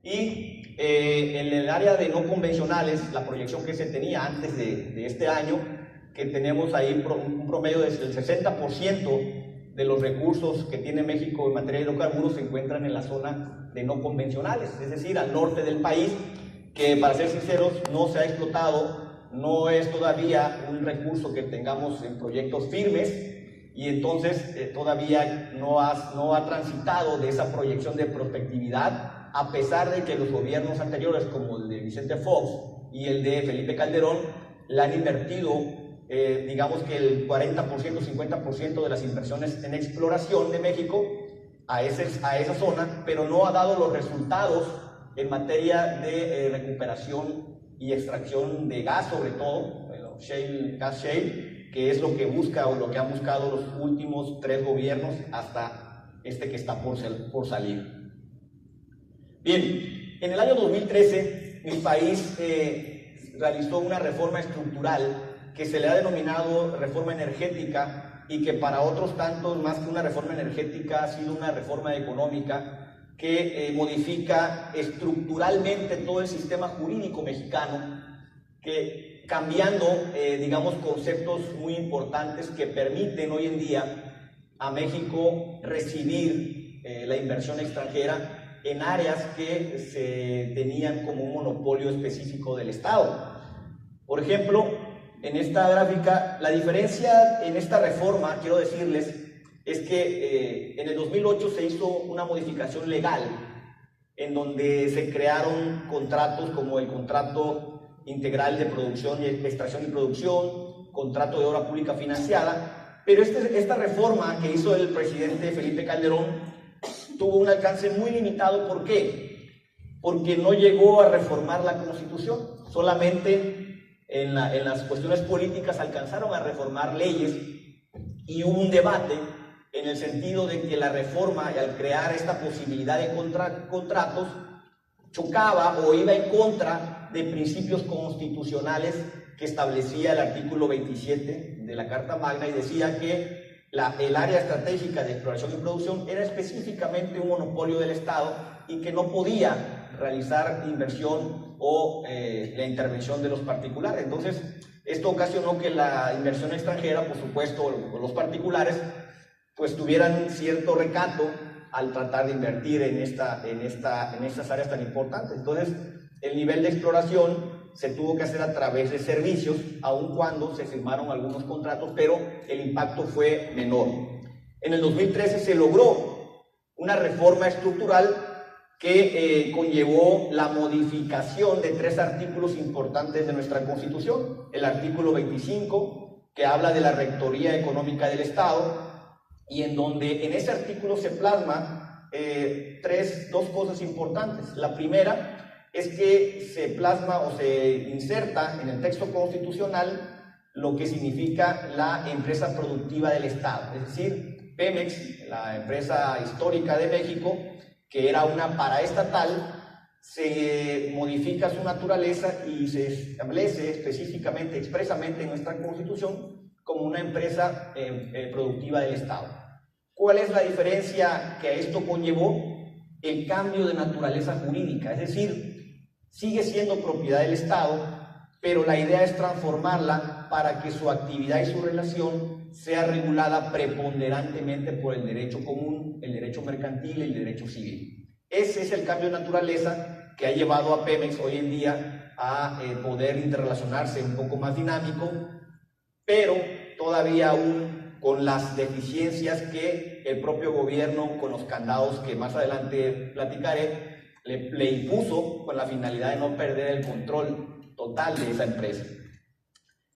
Y en el área de no convencionales, la proyección que se tenía antes de este año, que tenemos ahí un promedio del 60% de los recursos que tiene México en materia de hidrocarburos se encuentran en la zona de no convencionales, es decir, al norte del país, que para ser sinceros no se ha explotado, no es todavía un recurso que tengamos en proyectos firmes, y entonces todavía no ha transitado de esa proyección de prospectividad, a pesar de que los gobiernos anteriores, como el de Vicente Fox y el de Felipe Calderón, le han invertido, digamos que el 40%, 50% de las inversiones en exploración de México a esa zona, pero no ha dado los resultados en materia de recuperación y extracción de gas, sobre todo, gas shale, que es lo que busca o lo que han buscado los últimos 3 gobiernos hasta este que está por salir. Bien, en el año 2013 mi país realizó una reforma estructural que se le ha denominado reforma energética, y que para otros tantos, más que una reforma energética, ha sido una reforma económica que modifica estructuralmente todo el sistema jurídico mexicano, que cambiando, digamos, conceptos muy importantes que permiten hoy en día a México recibir la inversión extranjera en áreas que se tenían como un monopolio específico del Estado. Por ejemplo, en esta gráfica, la diferencia en esta reforma, quiero decirles, es que en el 2008 se hizo una modificación legal en donde se crearon contratos como el contrato integral de producción, extracción y producción, contrato de obra pública financiada, pero esta reforma que hizo el presidente Felipe Calderón tuvo un alcance muy limitado. ¿Por qué? Porque no llegó a reformar la Constitución, solamente en las cuestiones políticas alcanzaron a reformar leyes, y hubo un debate en el sentido de que la reforma, al crear esta posibilidad de contratos, chocaba o iba en contra de principios constitucionales que establecía el artículo 27 de la Carta Magna, y decía que el área estratégica de exploración y producción era específicamente un monopolio del Estado y que no podía realizar inversión o la intervención de los particulares. Entonces, esto ocasionó que la inversión extranjera, por supuesto, o los particulares, pues tuvieran cierto recato al tratar de invertir en estas áreas tan importantes. Entonces, el nivel de exploración se tuvo que hacer a través de servicios, aun cuando se firmaron algunos contratos, pero el impacto fue menor. En el 2013 se logró una reforma estructural que conllevó la modificación de 3 artículos importantes de nuestra Constitución. El artículo 25, que habla de la Rectoría Económica del Estado, y en donde en ese artículo se plasma dos cosas importantes. La primera es que se plasma o se inserta en el texto constitucional lo que significa la empresa productiva del Estado, es decir, Pemex, la empresa histórica de México, que era una paraestatal, se modifica su naturaleza y se establece específicamente, expresamente en nuestra Constitución como una empresa productiva del Estado. ¿Cuál es la diferencia que a esto conllevó? El cambio de naturaleza jurídica, es decir, sigue siendo propiedad del Estado, pero la idea es transformarla para que su actividad y su relación sea regulada preponderantemente por el derecho común, el derecho mercantil y el derecho civil. Ese es el cambio de naturaleza que ha llevado a Pemex hoy en día a poder interrelacionarse un poco más dinámico, pero todavía aún con las deficiencias que el propio gobierno, con los candados que más adelante platicaré, le impuso con la finalidad de no perder el control total de esa empresa.